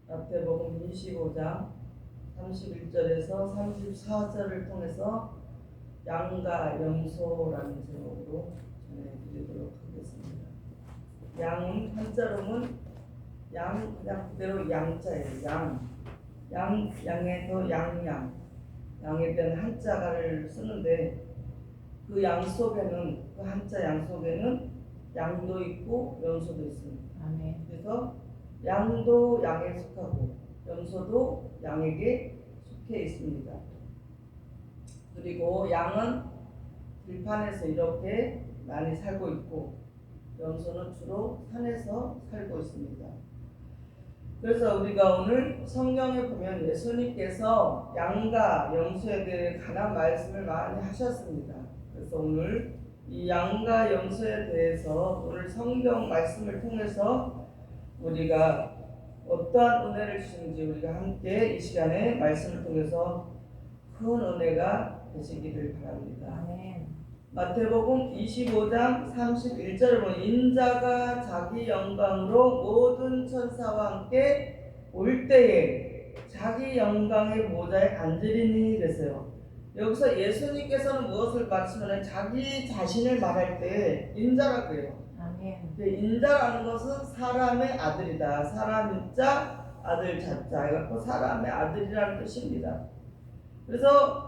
마태복음 25장 31절에서 34절을 통해서 양과 염소라는 제목으로 전해드리도록 하겠습니다. 양은 한자로는 양 그냥 그대로 양자예요. 양에서 양에 대한 한자를 쓰는데 그 양 속에는 그 한자 양 속에는 양도 있고 염소도 있습니다. 아멘. 그래서 양도 양에 속하고 염소도 양에게 속해 있습니다. 그리고 양은 들판에서 이렇게 많이 살고 있고 염소는 주로 산에서 살고 있습니다. 그래서 우리가 오늘 성경에 보면 예수님께서 양과 염소에 대해 관한 말씀을 많이 하셨습니다. 그래서 오늘 이 양과 염소에 대해서 오늘 성경 말씀을 통해서 우리가 어떠한 은혜를 주시는지 우리가 함께 이 시간에 말씀을 통해서 큰 은혜가 되시기를 바랍니다. 아멘. 마태복음 25장 31절을 보면 인자가 자기 영광으로 모든 천사와 함께 올 때에 자기 영광의 보좌에 앉으리니 그랬어요. 여기서 예수님께서는 무엇을 말씀하냐면 자기 자신을 말할 때 인자라고 해요. 아멘. 인자라는 것은 사람의 아들이다. 사람 인자 아들 자자 이것도 사람의 아들이라는 뜻입니다. 그래서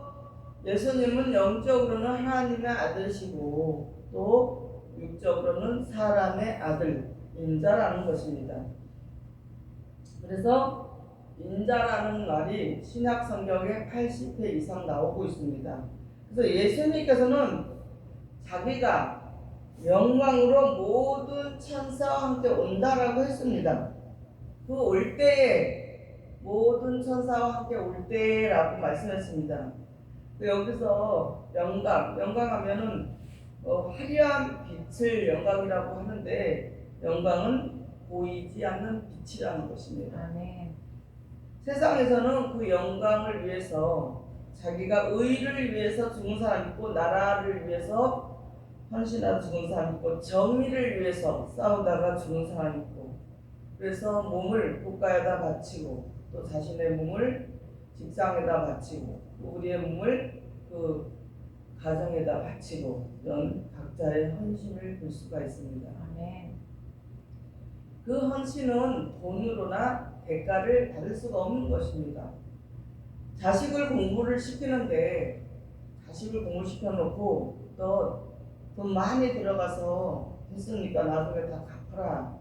예수님은 영적으로는 하나님의 아들이시고 또 육적으로는 사람의 아들 인자라는 것입니다. 그래서 인자라는 말이 신약 성경에 80회 이상 나오고 있습니다. 그래서 예수님께서는 자기가 영광으로 모든 천사와 함께 온다라고 했습니다. 그 올 때에 모든 천사와 함께 올 때라고 말씀했습니다. 여기서 영광하면은 화려한 빛을 영광이라고 하는데 영광은 보이지 않는 빛이라는 것입니다. 아멘. 세상에서는 그 영광을 위해서 자기가 의를 위해서 죽은 사람 있고 나라를 위해서 헌신하다 죽은 사람 있고 정의를 위해서 싸우다가 죽은 사람 있고 그래서 몸을 국가에다 바치고 또 자신의 몸을 직장에다 바치고 우리의 몸을 그 가정에다 바치고 이런 각자의 헌신을 볼 수가 있습니다. 아멘. 그 헌신은 돈으로나 대가를 받을 수가 없는 것입니다. 자식을 공부를 시키는데 자식을 공부시켜놓고 또 돈 많이 들어가서 했으니까 나중에 다 갚아라.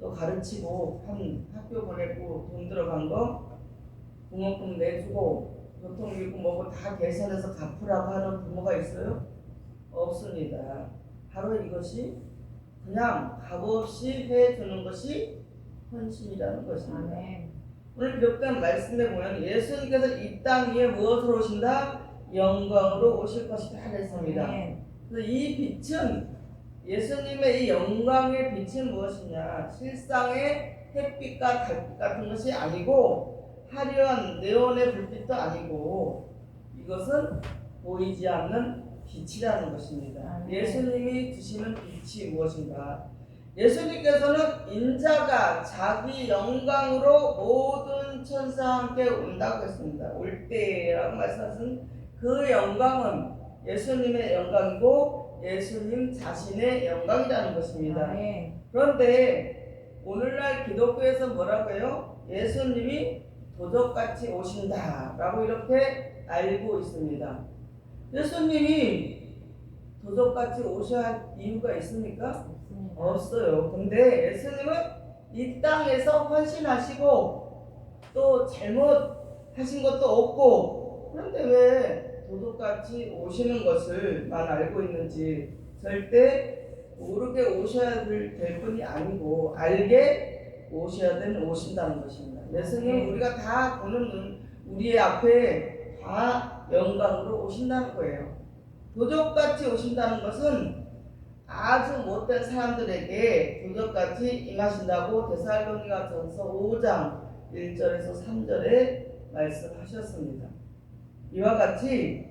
너 가르치고 한 학교 보내고 돈 들어간 거 등록금 내주고 교통비고 뭐고 다 계산해서 갚으라고 하는 부모가 있어요? 없습니다. 바로 이것이 그냥 값없이 해주는 것이 헌신이라는 것입니다. 아멘. 오늘 기록된 말씀에 보면 예수님께서 이 땅 위에 무엇으로 오신다? 영광으로 오실 것이다 했습니다. 아멘. 그래서 이 빛은 예수님의 이 영광의 빛은 무엇이냐? 실상의 햇빛과 달빛 같은 것이 아니고 화려한 네온의 불빛도 아니고 이것은 보이지 않는 빛이라는 것입니다. 아멘. 예수님이 주시는 빛이 무엇인가? 예수님께서는 인자가 자기 영광으로 모든 천사와 함께 온다고 했습니다. 올 때라고 말씀하신 그 영광은 예수님의 영광이고 예수님 자신의 영광이라는 것입니다. 아멘. 그런데 오늘날 기독교에서 뭐라고 해요? 예수님이 도적같이 오신다라고 이렇게 알고 있습니다. 예수님이 도적같이 오셔야 할 이유가 있습니까? 없습니다. 없어요. 근데 예수님은 이 땅에서 헌신하시고 또 잘못하신 것도 없고 그런데 왜 도둑같이 오시는 것을만 알고 있는지 절대 모르게 오셔야 될 분이 아니고 알게 오셔야 오신다는 것입니다. 예수님은 우리가 다 보는 눈, 우리의 앞에 다 영광으로 오신다는 거예요. 도둑같이 오신다는 것은 아주 못된 사람들에게 도적같이 임하신다고 데살로니가전서 5장 1절에서 3절에 말씀하셨습니다. 이와 같이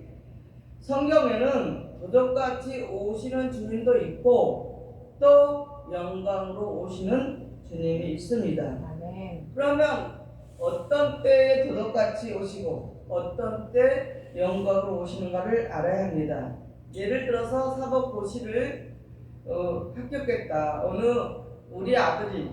성경에는 도적같이 오시는 주님도 있고 또 영광으로 오시는 주님이 있습니다. 아멘. 그러면 어떤 때에 도덕같이 오시고 어떤 때 영광으로 오시는가를 알아야 합니다. 예를 들어서 사법고시를 합격했다. 우리 아들이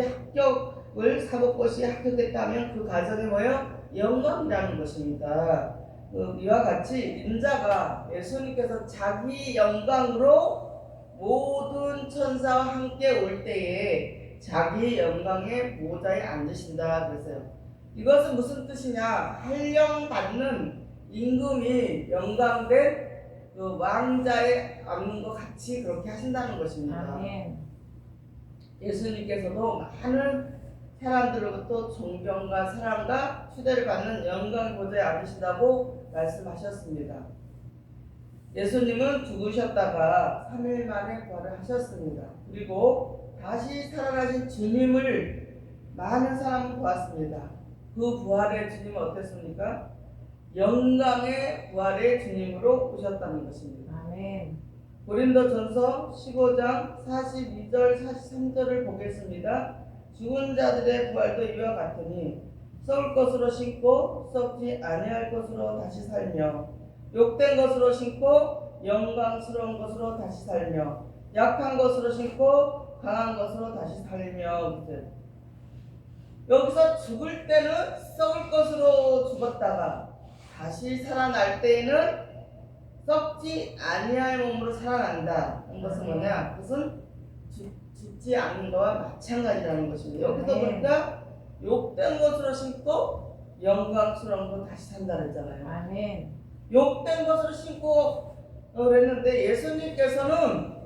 합격을 사법고시에 합격했다면 그 가정이 뭐예요? 영광이라는 것입니다. 이와 같이 인자가 예수님께서 자기 영광으로 모든 천사와 함께 올 때에 자기 영광의 보좌에 앉으신다 그랬어요. 이것은 무슨 뜻이냐? 한령 받는 임금이 영광된 그 왕자에 앉는 것 같이 그렇게 하신다는 것입니다. 아멘. 예수님께서도 많은 사람들로부터 존경과 사랑과 추대를 받는 영광의 보좌에 앉으신다고 말씀하셨습니다. 예수님은 죽으셨다가 3일 만에 부활을 하셨습니다. 그리고 다시 살아나신 주님을 많은 사람은 보았습니다. 그 부활의 주님은 어땠습니까? 영광의 부활의 주님으로 오셨다는 것입니다. 아멘. 고린도전서 15장 42절 43절을 보겠습니다. 죽은 자들의 부활도 이와 같으니 썩을 것으로 신고 썩지 아니할 것으로 다시 살며 욕된 것으로 신고 영광스러운 것으로 다시 살며 약한 것으로 신고 강한 것으로 다시 살며. 여기서 죽을 때는 썩을 것으로 죽었다가 다시 살아날 때에는 썩지 아니할 몸으로 살아난다. 이것은 뭐냐? 그것은 죽지 않는 것과 마찬가지라는 것입니다. 여기서 보니까 욕된 것으로 신고 영광스러운 것 다시 산다 그랬잖아요. 아멘. 욕된 것으로 신고 그랬는데 예수님께서는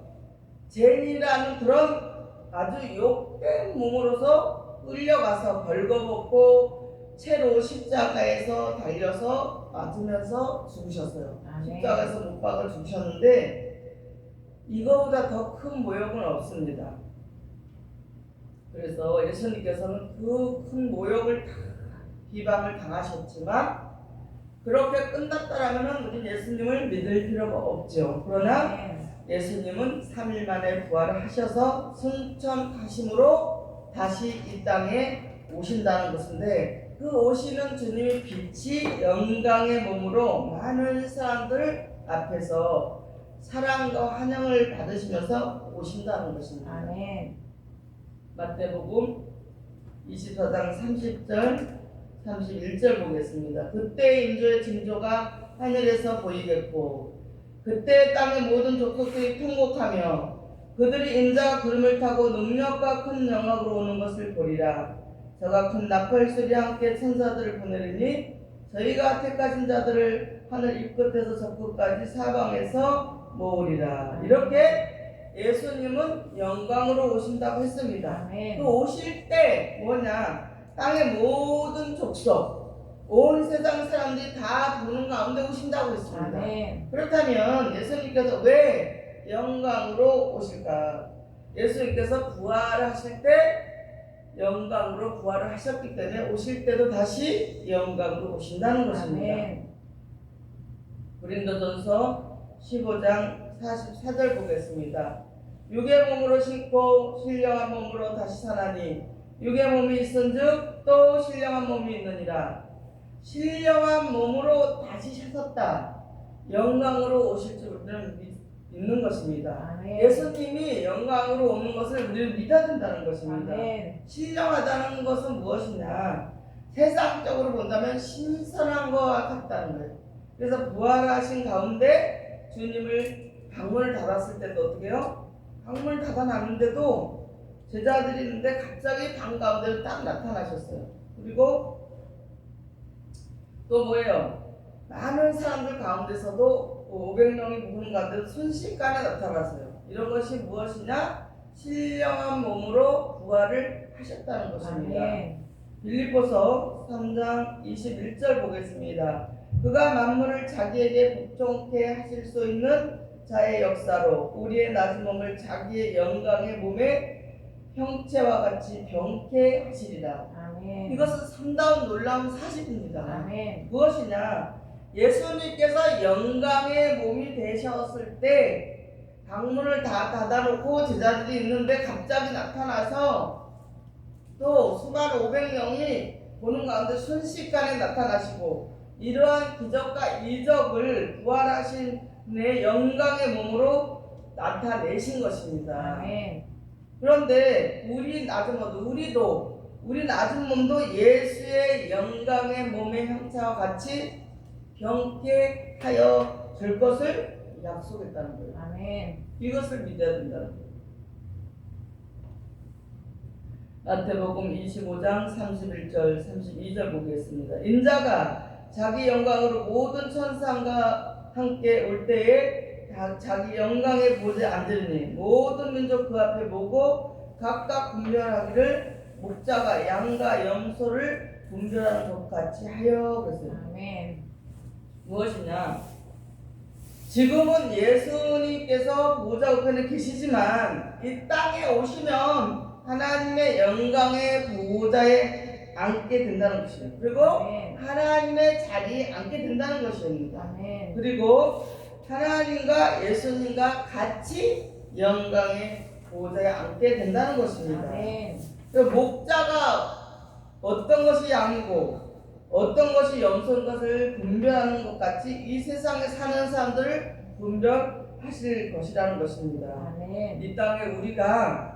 죄인이라는 그런 아주 욕된 몸으로서 끌려가서 벌거벗고 채로 십자가에서 달려서 맞으면서 죽으셨어요. 아멘. 십자가에서 못 박아 죽으셨는데 이거보다 더 큰 모욕은 없습니다. 그래서 예수님께서는 그 큰 모욕을 비방을 당하셨지만 그렇게 끝났다라면 우리 예수님을 믿을 필요가 없죠. 그러나 예수님은 3일 만에 부활을 하셔서 승천하심으로 다시 이 땅에 오신다는 것인데 그 오시는 주님의 빛이 영광의 몸으로 많은 사람들 앞에서 사랑과 환영을 받으시면서 오신다는 것입니다. 아멘. 마태복음 24장 30절 31절 보겠습니다. 그때 인조의 징조가 하늘에서 보이겠고 그때 땅의 모든 족속들이 통곡하며 그들이 인자가 구름을 타고 능력과 큰 영광으로 오는 것을 보리라. 저가 큰 나팔 소리와 함께 천사들을 보내리니 저희가 택하신 자들을 하늘 이 끝에서 저 끝까지 사방에서 모으리라. 이렇게 예수님은 영광으로 오신다고 했습니다. 아멘. 그 오실 때 뭐냐? 땅의 모든 족속, 온 세상 사람들이 다 보는 가운데 오신다고 했습니다. 아멘. 그렇다면 예수님께서 왜 영광으로 오실까? 예수님께서 부활하실 때 영광으로 부활을 하셨기 때문에 오실 때도 다시 영광으로 오신다는 것입니다. 아멘. 고린도전서 15장 44절 보겠습니다. 육의 몸으로 신고 신령한 몸으로 다시 사나니 육의 몸이 있은즉 또 신령한 몸이 있느니라. 신령한 몸으로 다시 사셨다. 영광으로 오실 줄 우리는 믿는 것입니다. 아멘. 예수님이 영광으로 오는 것을 우리는 믿어야 된다는 것입니다. 아멘. 신령하다는 것은 무엇이냐? 세상적으로 본다면 신선한 것과 같다는 거예요. 그래서 부활하신 가운데 주님을 방문을 닫았을 때도 어떻게 해요? 방문을 닫아놨는데도 제자들이 있는데 갑자기 방 가운데로 딱 나타나셨어요. 그리고 또 뭐예요? 많은 사람들 가운데서도 500명이 보는 가운데도 순식간에 나타났어요. 이런 것이 무엇이냐? 신령한 몸으로 부활을 하셨다는 것입니다. 아멘. 빌립보서 3장 21절 보겠습니다. 그가 만물을 자기에게 복종케 하실 수 있는 자의 역사로 우리의 낮은 몸을 자기의 영광의 몸에 형체와 같이 병케 하시리라. 아멘. 이것은 상당한 놀라운 사실입니다. 아멘. 무엇이냐? 예수님께서 영광의 몸이 되셨을 때 방문을 다 닫아놓고 제자들이 있는데 갑자기 나타나서 또 수많은 500명이 보는 가운데 순식간에 나타나시고 이러한 기적과 이적을 부활하신 내 영광의 몸으로 나타내신 것입니다. 아멘. 그런데 우리 낮은 몸도 예수의 영광의 몸의 형체와 같이 병쾌하여 줄 것을 약속했다는 거예요. 아멘. 이것을 믿어야 된다는 거예요. 마태복음 25장 31절 32절 보겠습니다. 인자가 자기 영광으로 모든 천사와 함께 올 때에 자기 영광에 보지 앉으니 모든 민족 그 앞에 보고 각각 분별하기를 목자가 양과 염소를 분별하는 것 같이 하여 그랬어요. 아멘. 무엇이냐? 지금은 예수님께서 보좌 우편에 계시지만 이 땅에 오시면 하나님의 영광의 보좌에 앉게 된다는 것이에요. 그리고 아멘. 하나님의 자리에 앉게 된다는 것입니다. 아멘. 그리고 하나님과 예수님과 같이 영광의 보좌에 앉게 된다는 것입니다. 아멘. 그 목자가 어떤 것이 양이고 어떤 것이 염소인 것을 분별하는 것 같이 이 세상에 사는 사람들을 분별하실 것이라는 것입니다. 아멘. 이 땅에 우리가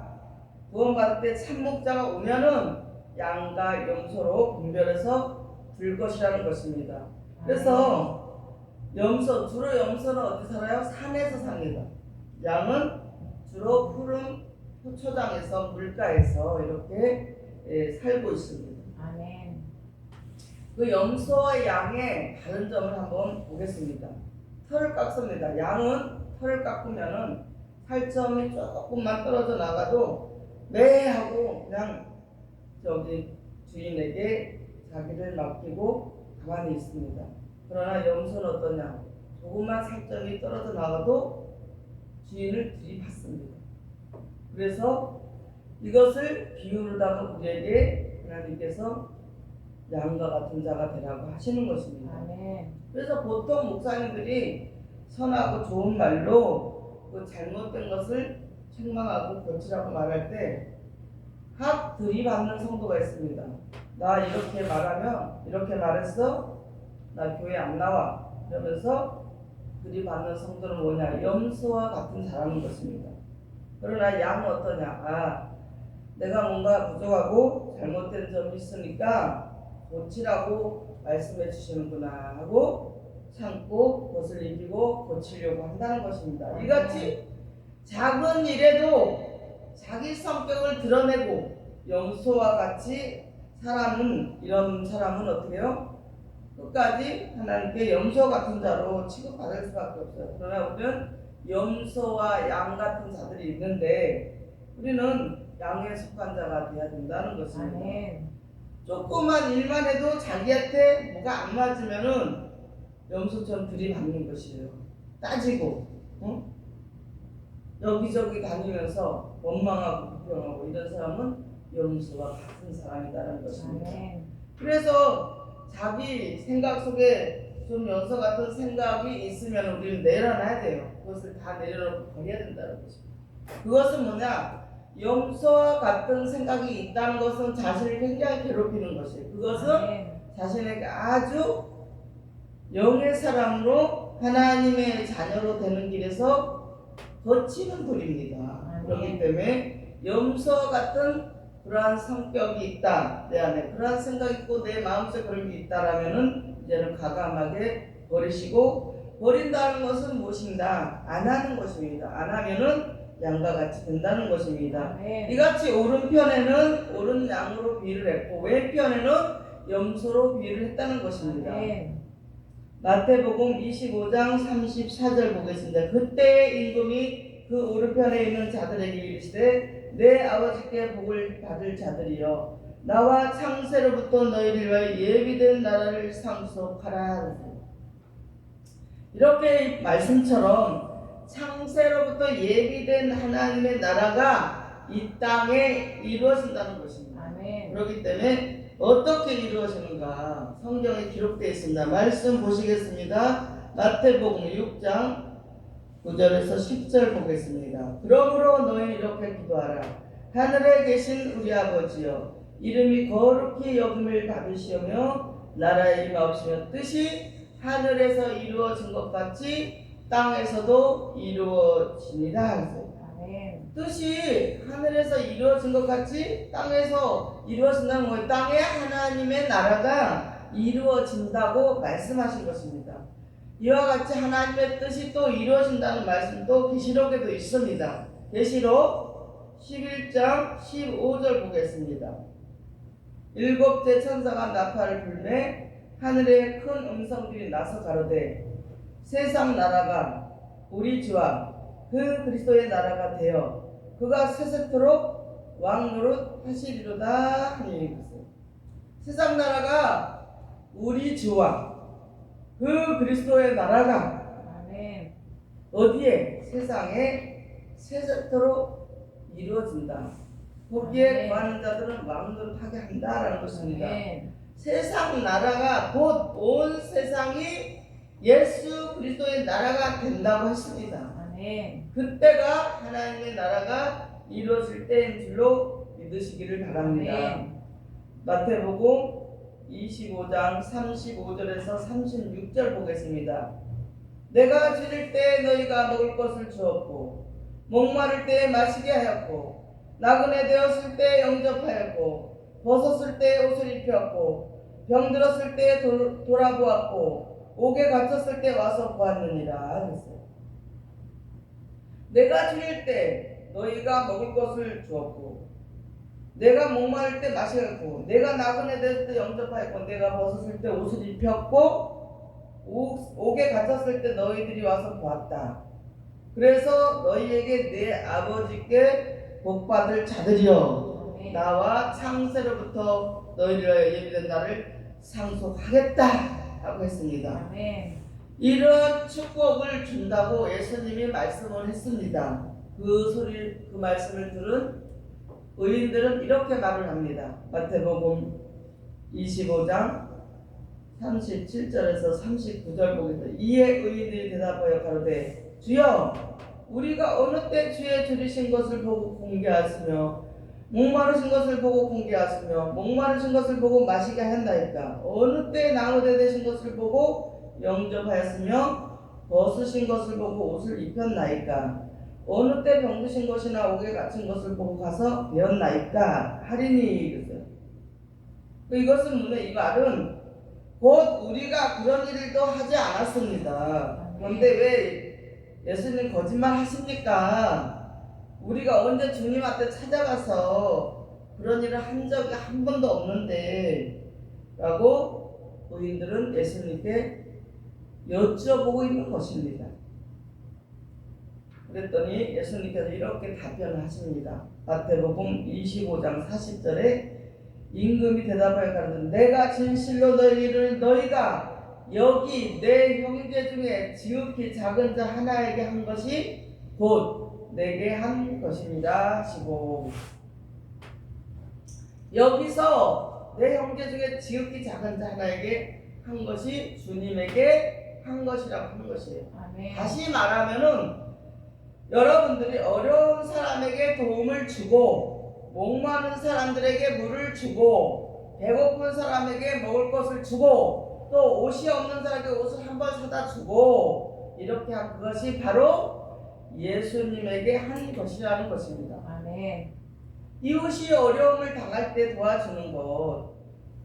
구원받을 때 참목자가 오면은 양과 염소로 분별해서 둘 것이라는 것입니다. 그래서 주로 염소는 어디 살아요? 산에서 삽니다. 양은 주로 푸른 초장에서 물가에서 이렇게 살고 있습니다. 아멘. 그 염소와 양의 다른 점을 한번 보겠습니다. 털을 깎습니다. 양은 털을 깎으면은 살점이 조금만 떨어져 나가도 매하고 그냥 주인에게 자기를 맡기고 가만히 있습니다. 그러나 염소는 어떠냐? 조금만 살점이 떨어져 나가도 주인을 들이받습니다. 그래서 이것을 비유로다가 우리에게 하나님께서 양과 같은 자가 되라고 하시는 것입니다. 아멘. 그래서 보통 목사님들이 선하고 좋은 말로 그 잘못된 것을 책망하고 고치라고 말할 때 각 들이받는 성도가 있습니다. 나 이렇게 말하면 이렇게 말했어? 나 교회 안 나와. 이러면서 들이받는 성도는 뭐냐? 염소와 같은 자라는 것입니다. 그러나 양은 어떠냐? 내가 뭔가 부족하고 잘못된 점이 있으니까 고치라고 말씀해 주시는구나 하고 참고 그것을 이기고 고치려고 한다는 것입니다. 이같이 작은 일에도 자기 성격을 드러내고 염소와 같이 이런 사람은 어떻게 해요? 끝까지 하나님께 염소 같은 자로 취급받을 수밖에 없어요. 그러나 우리는 염소와 양 같은 자들이 있는데 우리는 양에 속한 자가 되어야 된다는 것입니다. 아멘. 조그만 일만 해도 자기한테 뭐가 안 맞으면은 염소처럼 들이받는 것이에요. 따지고, 여기저기 다니면서 원망하고 불평하고 이런 사람은 염소와 같은 사람이라는 것입니다. 아멘. 그래서 자기 생각 속에 좀 염소 같은 생각이 있으면 우리는 내려놔야 돼요. 그것을 다 내려놓고 버려야 된다는 것입니다. 그것은 뭐냐? 염소와 같은 생각이 있다는 것은 자신을 굉장히 괴롭히는 것이에요. 그것은 아멘. 자신에게 아주 영의 사람으로 하나님의 자녀로 되는 길에서 거치는 돌입니다. 그렇기 때문에 염소와 같은 그러한 성격이 있다, 내 안에 그러한 생각이 있고 내 마음속에 그런 게 있다라면은 이제는 과감하게 버리시고, 버린다는 것은 무엇인가? 안 하는 것입니다. 안 하면은 양과 같이 된다는 것입니다. 아멘. 이같이 오른편에는 오른 양으로 비유를 했고 왼편에는 염소로 비유를 했다는 것입니다. 아멘. 마태복음 25장 34절 보겠습니다. 그때의 임금이 그 오른편에 있는 자들에게 이르시되 내 아버지께 복을 받을 자들이여 나와 창세로부터 너희를 위하여 예비된 나라를 상속하라. 이렇게 말씀처럼 창세로부터 예비된 하나님의 나라가 이 땅에 이루어진다는 것입니다. 아멘. 그렇기 때문에 어떻게 이루어지는가 성경에 기록되어 있습니다. 말씀 보시겠습니다. 마태복음 6장 9절에서 10절 보겠습니다. 그러므로 너희 이렇게 기도하라. 하늘에 계신 우리 아버지여 이름이 거룩히 여김을 받으시오며 나라에 임하옵시며 뜻이 하늘에서 이루어진 것 같이 땅에서도 이루어지니라. 아멘. 뜻이 하늘에서 이루어진 것 같이 땅에서 이루어진다는 거예요. 땅에 하나님의 나라가 이루어진다고 말씀하신 것입니다. 이와 같이 하나님의 뜻이 또 이루어진다는 말씀도 계시록에도 있습니다. 계시록 11장 15절 보겠습니다. 일곱째 천사가 나팔을 불매 하늘에 큰 음성들이 나서 가로되 세상 나라가 우리 주와 그 그리스도의 나라가 되어 그가 세세토록 왕노릇 하시리로다 하니. 세상 나라가 우리 주와 그 그리스도의 나라가 아멘. 어디에? 세상에 세세토록 이루어진다. 거기에 구하는 자들은 왕노릇하게 한다라는 것입니다. 아멘. 세상 나라가 곧 온 세상이 예수 그리스도의 나라가 된다고 했습니다. 아멘. 그때가 하나님의 나라가 이루어질 때인 줄로 믿으시기를 바랍니다. 아멘. 마태복음 25장 35절에서 36절 보겠습니다. 내가 줄일 때 너희가 먹을 것을 주었고 목마를 때 마시게 하였고 나그네 되었을 때 영접하였고 벗었을 때 옷을 입혔고 병들었을 때 돌아보았고 옥에 갇혔을 때 와서 보았느니라 했어요. 내가 줄일 때 너희가 먹을 것을 주었고 내가 목마를 때 마시겠고 내가 나그네 되었을 때 영접하였고 내가 벗었을 때 옷을 입혔고 옥에 갇혔을 때 너희들이 와서 보았다. 그래서 너희에게 내 아버지께 복받을 자들이여 나와 창세로부터 너희를 예비된 날을 상속하겠다 하고 했습니다. 아멘. 이런 축복을 준다고 예수님이 말씀을 했습니다. 그 말씀을 들은 의인들은 이렇게 말을 합니다. 마태복음 25장 37절에서 39절 보겠습니다. 이에 의인들이 대답하여 가로되 주여 우리가 어느 때 주의 줄이신 것을 보고 공개하시며 목마르신 것을 보고 공개하시며 목마르신 것을 보고 마시게 한다니까 어느 때 나무대 되신 것을 보고 영접하였으며 벗으신 것을 보고 옷을 입혔나이까 어느 때 병드신 것이나 옥에 갇힌 것을 보고 가서 배웠나이까 하리니. 그랬어요. 이것은 뭐냐, 이 말은 곧 우리가 그런 일도 하지 않았습니다. 그런데 왜 예수님 거짓말 하십니까? 우리가 언제 주님한테 찾아가서 그런 일을 한 적이 한 번도 없는데 라고 의인들은 예수님께 여쭤보고 있는 것입니다. 그랬더니 예수님께서 이렇게 답변을 하십니다. 마태복음 25장 40절에 임금이 대답하여 가로되 내가 진실로 너희가 여기 내 형제 중에 지극히 작은 자 하나에게 한 것이 곧 내게 한 것입니다 하시고, 여기서 내 형제 중에 지극히 작은 자 하나에게 한 것이 주님에게 한 것이라고 한 것이에요. 아멘. 다시 말하면은 여러분들이 어려운 사람에게 도움을 주고 목마른 사람들에게 물을 주고 배고픈 사람에게 먹을 것을 주고 또 옷이 없는 사람에게 옷을 한 벌 사다 주고 이렇게 한 그것이 바로 예수님에게 한 것이라는 것입니다. 아멘. 이웃이 어려움을 당할 때 도와주는 것,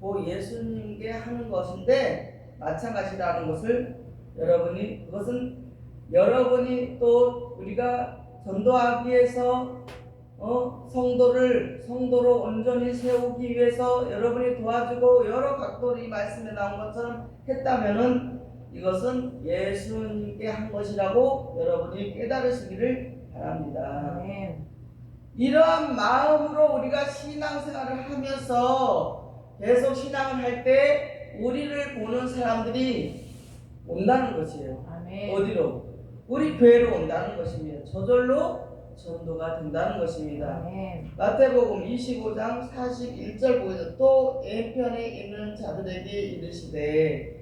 그 예수님께 하는 것인데 마찬가지라는 것을 그것은 여러분이 또 우리가 전도하기 위해서 성도로 온전히 세우기 위해서 여러분이 도와주고 여러 각도로 이 말씀에 나온 것처럼 했다면은 이것은 예수님께 한 것이라고 여러분이 깨달으시기를 바랍니다. 아멘. 이러한 마음으로 우리가 신앙생활을 하면서 계속 신앙을 할 때 우리를 보는 사람들이 온다는 것이에요. 아멘. 어디로? 우리 교회로 온다는 것입니다. 저절로 전도가 된다는 것입니다. 아멘. 마태복음 25장 41절 보여서 또 N편에 있는 자들에게 이르시되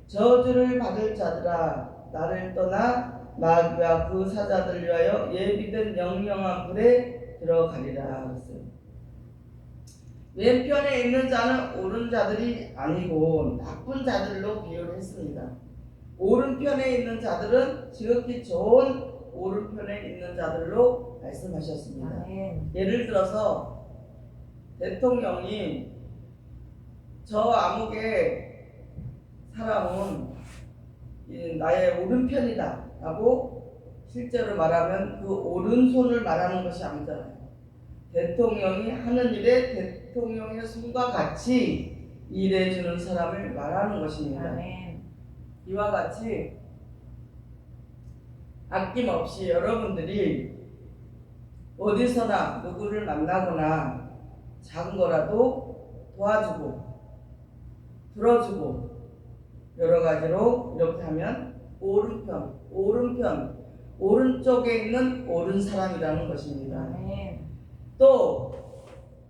저주를 받을 자들아 나를 떠나 마귀와 그 사자들 위하여 예비된 영영한 불에 들어가리라. 왼편에 있는 자는 옳은 자들이 아니고 나쁜 자들로 비유를 했습니다. 오른편에 있는 자들은 지극히 좋은 오른편에 있는 자들로 말씀하셨습니다. 아멘. 예를 들어서 대통령이 저 암흑의 사람은 나의 오른편이다 라고 실제로 말하면 그 오른손을 말하는 것이 아니잖아요. 대통령이 하는 일에 대통령의 손과 같이 일해주는 사람을 말하는 것입니다. 아멘. 이와 같이 아낌없이 여러분들이 어디서나 누구를 만나거나 작은 거라도 도와주고 들어주고 여러 가지로 이렇게 하면 오른쪽에 있는 옳은 사람이라는 것입니다. 아멘. 또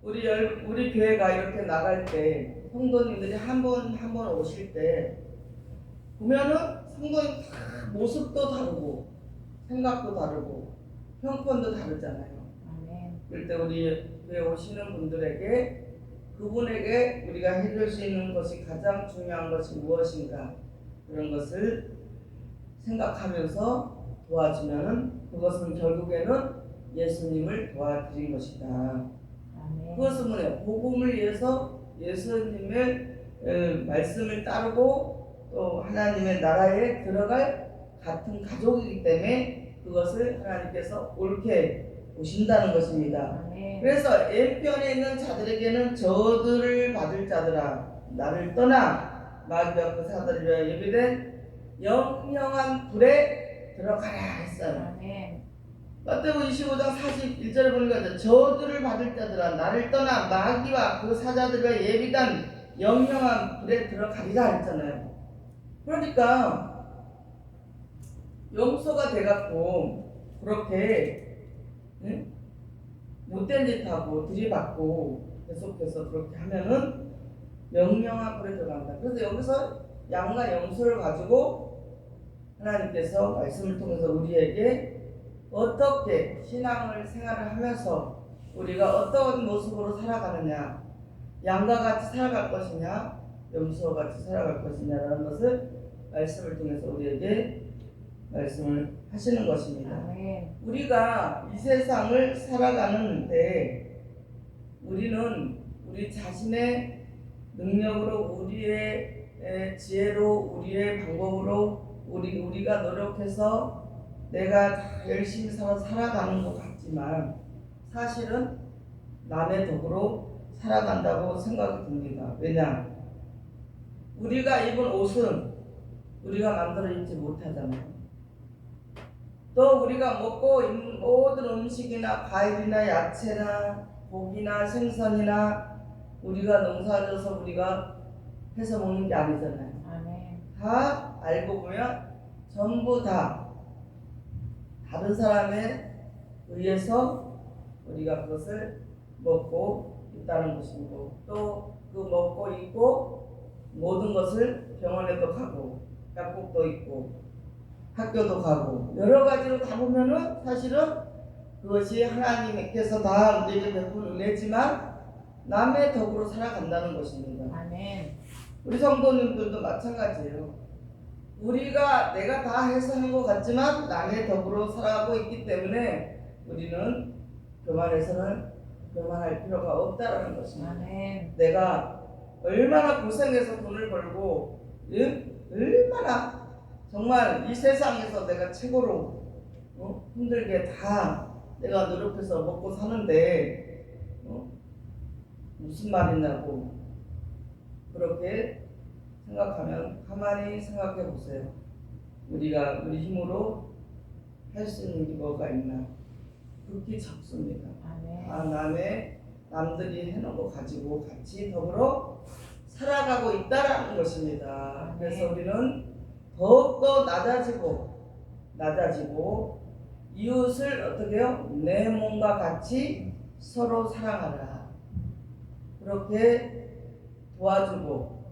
우리 교회가 이렇게 나갈 때 성도님들이 한 번 오실 때 보면은 성도님 다 모습도 다르고 생각도 다르고 형편도 다르잖아요. 아멘. 그럴 때 우리 교회 오시는 분들에게 그분에게 우리가 해줄 수 있는 것이 가장 중요한 것이 무엇인가 그런 것을 생각하면서 도와주면은 그것은 결국에는 예수님을 도와드린 것이다. 아멘. 그것은 뭐냐? 복음을 위해서 예수님의 말씀을 따르고 또 하나님의 나라에 들어갈 같은 가족이기 때문에 그것을 하나님께서 옳게 보신다는 것입니다. 아멘. 그래서 왼편에 있는 자들에게는 저들을 받을 자들아 나를 떠나 마귀와 그 사들이라 예비된 영영한 불에 들어가라 했어요. 아멘. 마태복음 25장 41절에 보니까 저들을 받을 자들아 나를 떠나 마귀와 그 사자들과 예비단 영영한 불에 들어가리라 했잖아요. 그러니까 용서가 돼갖고 그렇게 못된 짓 하고 들이받고 계속해서 그렇게 하면은 영영한 불에 들어간다. 그래서 여기서 양과 영수를 가지고 하나님께서 말씀을 통해서 우리에게 어떻게 신앙을 생활을 하면서 우리가 어떤 모습으로 살아가느냐, 양과 같이 살아갈 것이냐, 염소와 같이 살아갈 것이냐라는 것을 말씀을 통해서 우리에게 말씀을 하시는 것입니다. 아멘. 우리가 이 세상을 살아가는데 우리는 우리 자신의 능력으로 우리의 지혜로 우리의 방법으로 우리가 노력해서 내가 다 열심히 살아가는 것 같지만 사실은 남의 덕으로 살아간다고 생각이 듭니다. 왜냐? 우리가 입은 옷은 우리가 만들어 입지 못하잖아요. 또 우리가 먹고 있는 모든 음식이나 과일이나 야채나 고기나 생선이나 우리가 농사져서 우리가 해서 먹는 게 아니잖아요. 아멘. 다 알고 보면 전부 다 다른 사람에 의해서 우리가 그것을 먹고 있다는 것이고 또 그 먹고 있고 모든 것을 병원에도 가고 약국도 있고 학교도 가고 여러 가지로 다 보면은 사실은 그것이 하나님께서 다 우리에게 베푼 은혜지만 남의 덕으로 살아간다는 것입니다. 아멘. 우리 성도님들도 마찬가지예요. 우리가 내가 다 해서 한 것 같지만 남의 덕으로 살아가고 있기 때문에 우리는 교만할 필요가 없다라는 것입니다. 아멘. 내가 얼마나 고생해서 돈을 벌고 얼마나 정말 이 세상에서 내가 최고로 힘들게 다 내가 노력해서 먹고 사는데 무슨 말이냐고 그렇게 생각하면 가만히 생각해 보세요. 우리가 우리 힘으로 할 수 있는 게 뭐가 있나? 극히 적습니다. 아멘. 남들이 해놓은 거 가지고 같이 더불어 살아가고 있다라는 것입니다. 그래서 우리는 더욱더 낮아지고 이웃을 어떻게 해요? 내 몸과 같이 서로 사랑하라. 그렇게 도와주고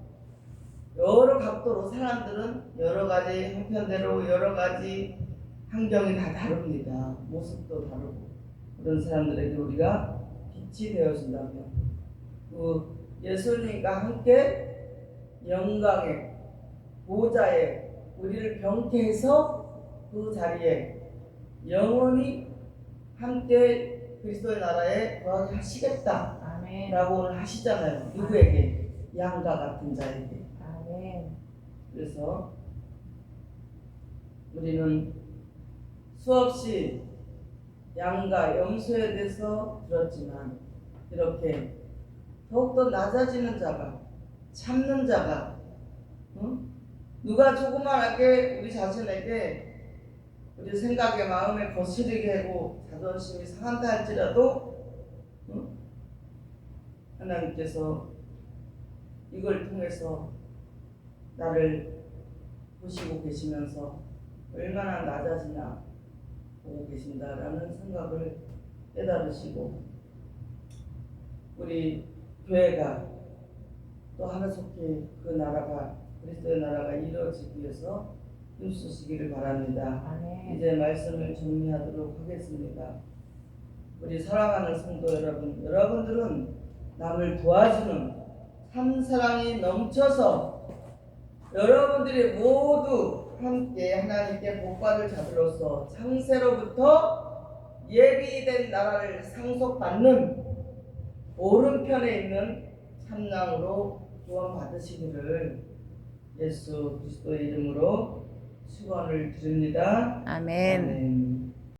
여러 각도로 사람들은 여러 가지 형편대로 여러 가지 환경이 다 다릅니다. 모습도 다르고 그런 사람들에게 우리가 빛이 되어준다면 그 예수님과 함께 영광의 보좌에 우리를 병태해서 그 자리에 영원히 함께 그리스도의 나라에 거하게 하시겠다 아멘. 라고 오늘 하시잖아요. 누구에게? 양과 같은 자에게. 아멘. 그래서 우리는 수없이 양과 염소에 대해서 들었지만 이렇게 더욱더 낮아지는 자가, 참는 자가, 누가 조그맣게 우리 자신에게 우리 생각에 마음에 거스르게 하고 자존심이 상한다 할지라도 하나님께서 이걸 통해서 나를 보시고 계시면서 얼마나 낮아지나 보고 계신다라는 생각을 깨달으시고 우리 교회가 또 하나속히 그 나라가 그리스도의 나라가 이루어지기 위해서 힘쓰시기를 바랍니다. 아멘. 이제 말씀을 정리하도록 하겠습니다. 우리 사랑하는 성도 여러분, 여러분들은 남을 도와주는 참사랑이 넘쳐서 여러분들이 모두 함께 하나님께 복받을 자들로서 창세로부터 예비된 나라를 상속받는 오른편에 있는 참남으로 구원받으시기를 예수 그리스도의 이름으로 축원을 드립니다. 아멘. 아멘.